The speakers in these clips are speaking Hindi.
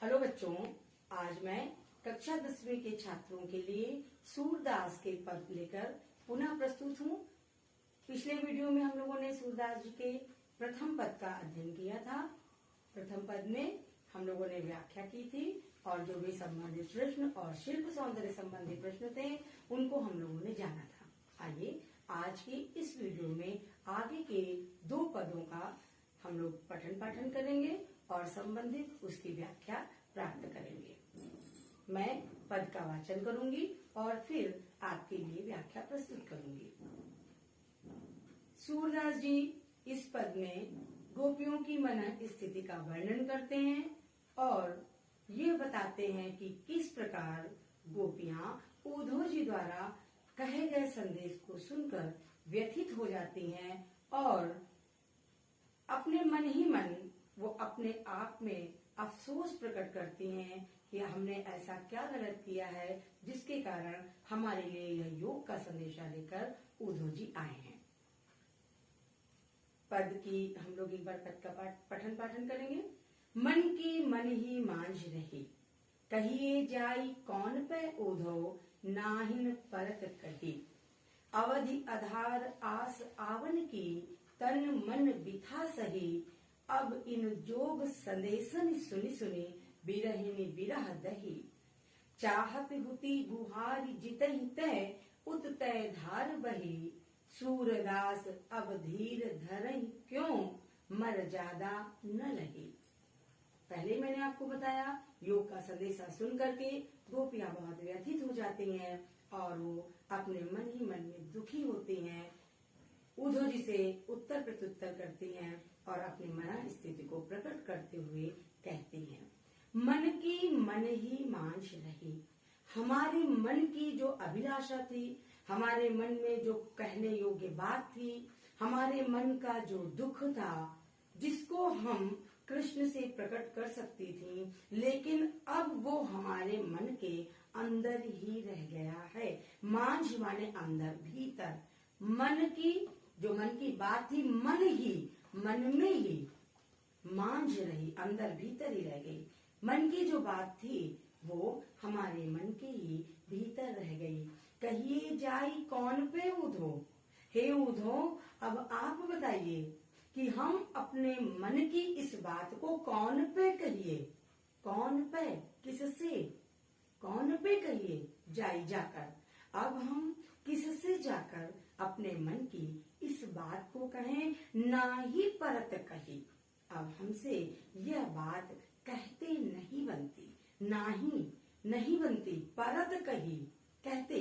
हेलो बच्चों, आज मैं कक्षा 10वीं के छात्रों के लिए सूरदास के पद लेकर पुनः प्रस्तुत हूँ। पिछले वीडियो में हम लोगों ने सूरदास जी के प्रथम पद का अध्ययन किया था। प्रथम पद में हम लोगों ने व्याख्या की थी और जो भी संबंधित प्रश्न और शिल्प सौंदर्य संबंधी प्रश्न थे उनको हम लोगों ने जाना था। आइए आज की इस वीडियो में आगे के 2 पदों का हम लोग पठन पाठन करेंगे और संबंधित उसकी व्याख्या प्राप्त करेंगे। मैं पद का वाचन करूंगी और फिर आपके लिए व्याख्या प्रस्तुत करूंगी। सूरदास जी इस पद में गोपियों की मन स्थिति का वर्णन करते हैं और ये बताते हैं कि किस प्रकार गोपियां उद्धव जी द्वारा कहे गए संदेश को सुनकर व्यथित हो जाती हैं और अपने मन ही मन वो अपने आप में अफसोस प्रकट करती हैं कि हमने ऐसा क्या गलत किया है जिसके कारण हमारे लिए यह योग का संदेशा लेकर उद्धव जी आए हैं। पद की हम लोग एक बार पद का पठन पाठन करेंगे। मन की मन ही मांझ रही, कहिए जाई कौन पे उद्धव, नाहिन परत कही। अवधि आधार आस आवन की, तन मन बिथा सही। अब इन जोग संदेशन सुनि सुनि, बिरहिनी बिरह दही। चाहत हुती गुहारी जितहि तय, उत तय धार बही। सूरदास अब धीर धरहि क्यों, मर ज्यादा न लही। पहले मैंने आपको बताया योग का संदेशा सुन करके गोपियां बहुत व्यथित हो जाती हैं और वो अपने मन ही मन में दुखी होती हैं। उद्धव जी से उत्तर प्रत्युत्तर करती हैं और अपनी मन स्थिति को प्रकट करते हुए कहती हैं, मन की मन ही मांझ रही। हमारे मन की जो अभिलाषा थी, हमारे मन में जो कहने योग्य बात थी, हमारे मन का जो दुख था जिसको हम कृष्ण से प्रकट कर सकती थी, लेकिन अब वो हमारे मन के अंदर ही रह गया है। मांझ माने अंदर, भीतर। मन की जो मन की बात थी, मन में ही मांझ रही, अंदर भीतर ही रह गई। मन की जो बात थी वो हमारे मन के ही भीतर रह गई। कहिए जाई कौन पे उद्धव, हे उद्धव अब आप बताइए कि हम अपने मन की इस बात को कौन पे कहिए। कौन पे, किससे, कौन पे कहिए, जाई जाकर। अब हम किससे जाकर अपने मन की इस बात को कहें, ना ही परत कही। अब हमसे यह बात कहते नहीं बनती, नहीं बनती, परत कही कहते।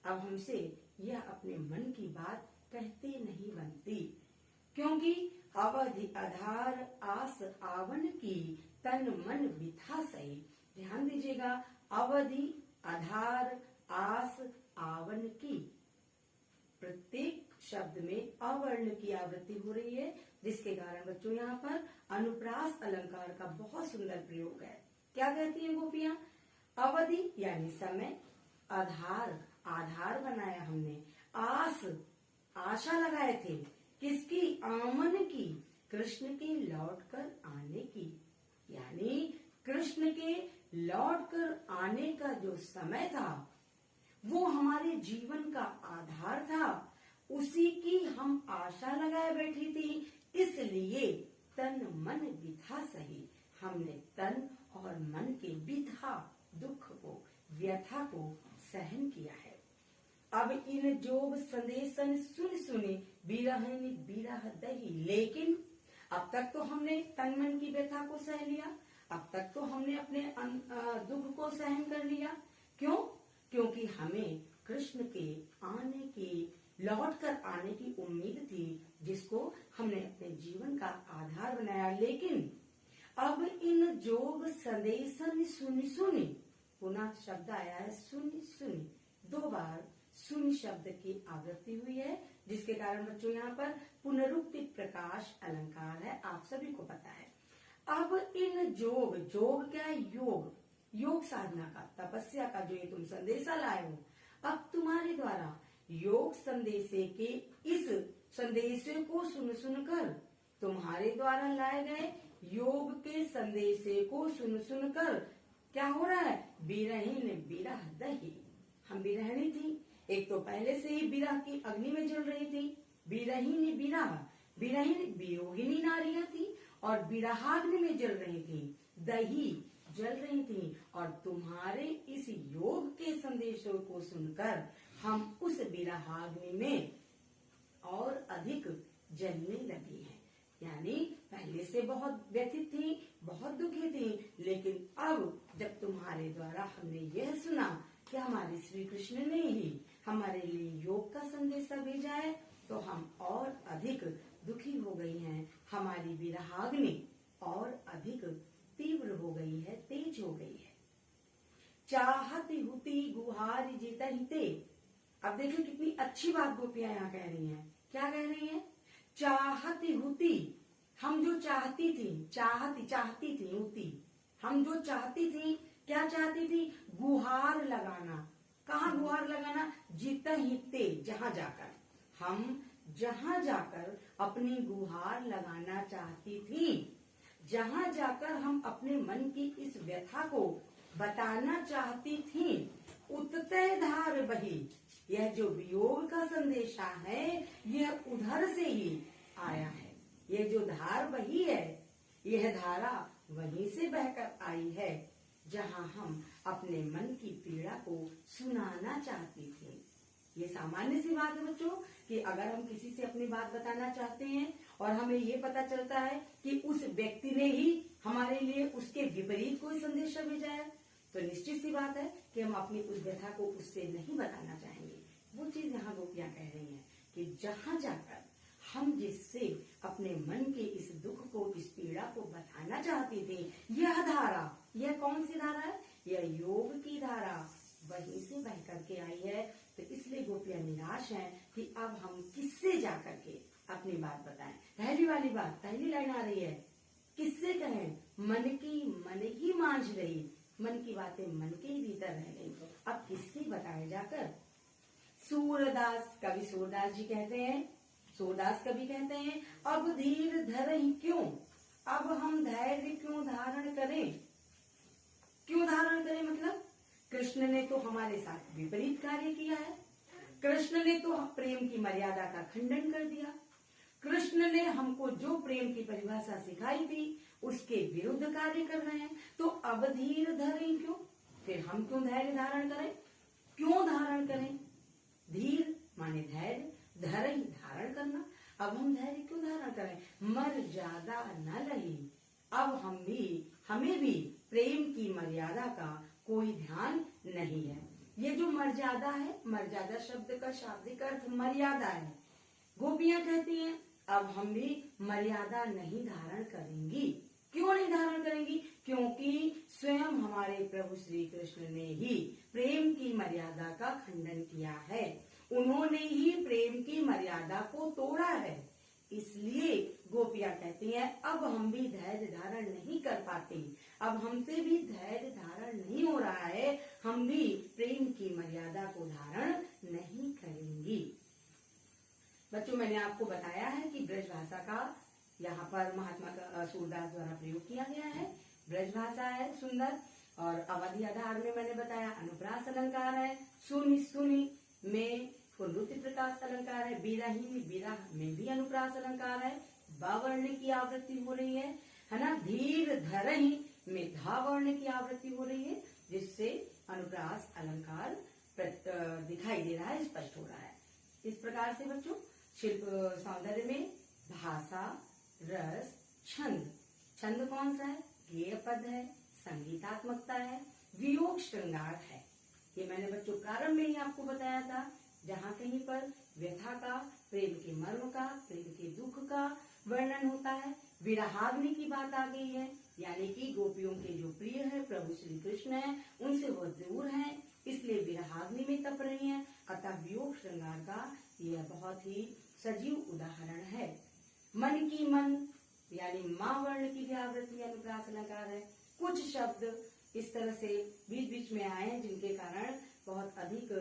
अब हमसे यह अपने मन की बात कहते नहीं बनती, क्योंकि अवधि आधार आस आवन की, तन मन बिथा सही। ध्यान दीजिएगा, अवधि आधार आस आवन की, प्रत्येक शब्द में अवर्ण की आवृत्ति हो रही है, जिसके कारण बच्चों यहाँ पर अनुप्रास अलंकार का बहुत सुंदर प्रयोग है। क्या कहती हैं गोपियां? अवधि यानी समय, आधार आधार बनाया हमने, आस आशा लगाए थे, किसकी? आमन की, कृष्ण के लौटकर आने की। यानी कृष्ण के लौटकर आने का जो समय था वो हमारे जीवन का आधार था, उसी की हम आशा लगाए बैठी थी। इसलिए तन मन बिथा सही, हमने तन और मन के बिथा, दुख को, व्यथा को सहन किया है। अब इन जोग संदेशन सुन सुने, बिरहिनी बिरह दही। लेकिन अब तक तो हमने तन मन की व्यथा को सह लिया, अब तक तो हमने अपने दुख को सहन कर लिया। क्यों? क्योंकि हमें कृष्ण के आने की, लौटकर आने की उम्मीद थी, जिसको हमने अपने जीवन का आधार बनाया। लेकिन अब इन जोग संदेशन सुनि सुनि, पुनः शब्द आया है सुनि सुनि, 2 बार सुनि शब्द की आवृत्ति हुई है, जिसके कारण बच्चों यहाँ पर पुनरुक्ति प्रकाश अलंकार है, आप सभी को पता है। अब इन जोग, जोग क्या है? योग, योग साधना का, तपस्या का जो ये तुम संदेशा लाए हो, अब तुम्हारे द्वारा योग संदेशे के इस संदेशे को सुन सुनकर तुम्हारे द्वारा लाए गए योग के संदेशे को सुन सुन कर क्या हो रहा है, बिरहीन बिरह दही। हम बिरहणी थी, एक तो पहले से ही बिरह की अग्नि में जल रही थी, बिरहीन बिरह, बिरहीन वियोगिनी नारियां थी और बिरहाग्नि में जल रही थी, दही जल रही थी। और तुम्हारे इस योग के संदेशों को सुनकर हम उस बिरहाग्नि में और अधिक जलने लगी हैं। यानी पहले से बहुत व्यथित थी, बहुत दुखी थी, लेकिन अब जब तुम्हारे द्वारा हमने यह सुना कि हमारे श्री कृष्ण ने ही हमारे लिए योग का संदेशा भेजा है, तो हम और अधिक दुखी हो गई हैं। हमारी विरहाग्नि और अधिक तीव्र हो गई है, तेज हो गई है। चाहत हुती गुहार जितहिते। अब देखिए कितनी अच्छी बात गोपियां यहाँ कह रही हैं। क्या कह रही हैं? चाहत हुती, हम जो चाहती थी, चाहती थी हुती, हम जो चाहती थी, क्या चाहती थी? गुहार लगाना। कहाँ गुहार लगाना? जितहिते, जहाँ जाकर, हम जहाँ जाकर अपनी गुहार लगाना चाहती थी, जहाँ जाकर हम अपने मन की इस व्यथा को बताना चाहती थी, उतते धार बही। यह जो वियोग का संदेशा है, यह उधर से ही आया है। यह जो धार बही है, यह धारा वहीं से बहकर आई है, जहाँ हम अपने मन की पीड़ा को सुनाना चाहती थी। ये सामान्य सी बात है बच्चों कि अगर हम किसी से अपनी बात बताना चाहते हैं और हमें ये पता चलता है कि उस व्यक्ति ने ही हमारे लिए उसके विपरीत कोई संदेश भेजा है, तो निश्चित सी बात है कि हम अपनी उस व्यथा को उससे नहीं बताना चाहेंगे। वो चीज यहाँ गोपियां कह रही हैं कि जहाँ जाकर हम जिससे अपने मन के इस दुख को, इस पीड़ा को बताना चाहती थी, यह धारा, यह कौन सी धारा है? यह योग की धारा वहीं से बह करके आई है। तो इसलिए गोपियां निराश हैं कि अब हम किससे जाकर के अपनी बात बताएं। पहली वाली बात, पहली लाइन आ रही है, किससे कहें? मन की मन ही मांझ रही, मन की बातें मन के ही भीतर रह गई, अब किससे बताए जाकर? सूरदास, कवि सूरदास जी कहते हैं, सूरदास कवि कहते हैं, अब धीर धरहि क्यों, अब हम धैर्य क्यों धारण करें? क्यों धारण करें मतलब कृष्ण ने तो हमारे साथ विपरीत कार्य किया है, कृष्ण ने तो प्रेम की मर्यादा का खंडन कर दिया, कृष्ण ने हमको जो प्रेम की परिभाषा सिखाई थी उसके विरुद्ध कार्य कर रहे हैं, तो अब धीर धरें क्यों? फिर हम क्यों धैर्य धारण करें? क्यों धारण करें? धीर माने धैर्य, धैर्य धारण करना। अब हम धैर्य क्यों धारण करें? मर्यादा न रही, अब हमें भी प्रेम की मर्यादा का कोई ध्यान नहीं है। ये जो मर्यादा है, मर्यादा शब्द का शाब्दिक अर्थ मर्यादा है। गोपियां कहती हैं अब हम भी मर्यादा नहीं धारण करेंगी। क्यों नहीं धारण करेंगी? क्योंकि स्वयं हमारे प्रभु श्री कृष्ण ने ही प्रेम की मर्यादा का खंडन किया है, उन्होंने ही प्रेम की मर्यादा को तोड़ा है। इसलिए गोपियां कहती हैं अब हम भी धैर्य धारण नहीं कर पाते, अब हमसे भी धैर्य धारण नहीं हो रहा है, हम भी प्रेम की मर्यादा को धारण नहीं करेंगी। बच्चों, मैंने आपको बताया है कि ब्रज भाषा का यहाँ पर महात्मा का सूरदास द्वारा प्रयोग किया गया है। ब्रज भाषा है सुंदर, और अवधि आधार में मैंने बताया अनुप्रास अलंकार है, सुनि सुनि में नृत्य प्रकाश अलंकार है, बिरही बिरह में भी अनुप्रास अलंकार है, बावर्ण की आवृत्ति हो रही है ना, धीर धरहि में धा वर्ण की आवृत्ति हो रही है, जिससे अनुप्रास अलंकार दिखाई दे रहा है, स्पष्ट हो रहा है। इस प्रकार से बच्चों शिल्प सौंदर्य में भाषा, रस, छंद, छंद कौन सा है? गेय पद है, संगीतात्मकता है, वियोग श्रृंगार है। ये मैंने बच्चों प्रारंभ में ही आपको बताया था। जहाँ कहीं पर व्यथा का, प्रेम के मर्म का, प्रेम के दुख का वर्णन होता है, विरहाग्नि की बात आ गई है, यानी कि गोपियों के जो प्रिय है प्रभु श्री कृष्ण है, उनसे वह दूर है, इसलिए विरहाग्नि में तप रही हैं। अतः वियोग श्रृंगार का यह बहुत ही सजीव उदाहरण है। मन की मन यानी माँ वर्ण की भी आवृत्ति अनुप्रास अलंकार है। कुछ शब्द इस तरह से बीच बीच में आए हैं जिनके कारण बहुत अधिक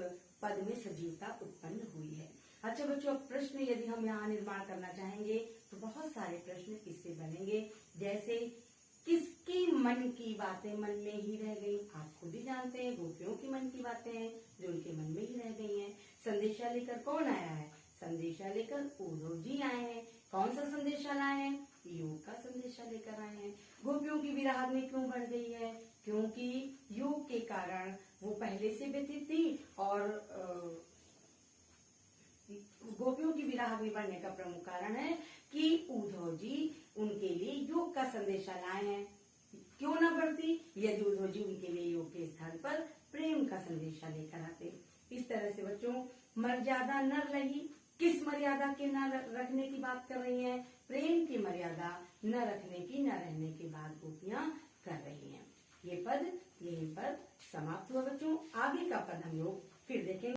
पद में सजीवता उत्पन्न हुई है। अच्छा बच्चों, अब प्रश्न यदि हम यहाँ निर्माण करना चाहेंगे तो बहुत सारे प्रश्न इससे बनेंगे। जैसे किसकी मन की बातें मन में ही रह गई, आप खुद ही जानते हैं गोपियों की मन की बातें हैं जो उनके मन में ही रह गई हैं। संदेशा लेकर कौन आया है? संदेशा लेकर उद्धव जी आए हैं। कौन सा संदेशा लाए हैं? योग का संदेशा लेकर आए हैं। गोपियों की विराग्नि क्यों बढ़ गई है? क्योंकि योग के कारण वो पहले से व्यथित थी और गोपियों की विराग्नि बढ़ने का प्रमुख कारण है कि उद्धव जी उनके लिए योग का संदेशा लाए हैं। क्यों ना बढ़ती यदि उद्धव जी उनके लिए योग के स्थान पर प्रेम का संदेशा लेकर आते। इस तरह से बच्चों, मर्यादा न रही, किस मर्यादा के न रखने की बात कर रही हैं? प्रेम की मर्यादा न रखने की, न रहने की बात गोपियां कर रही हैं। ये पद यहीं पर समाप्त हुआ बच्चों। आगे का पद हम लोग फिर देखेंगे।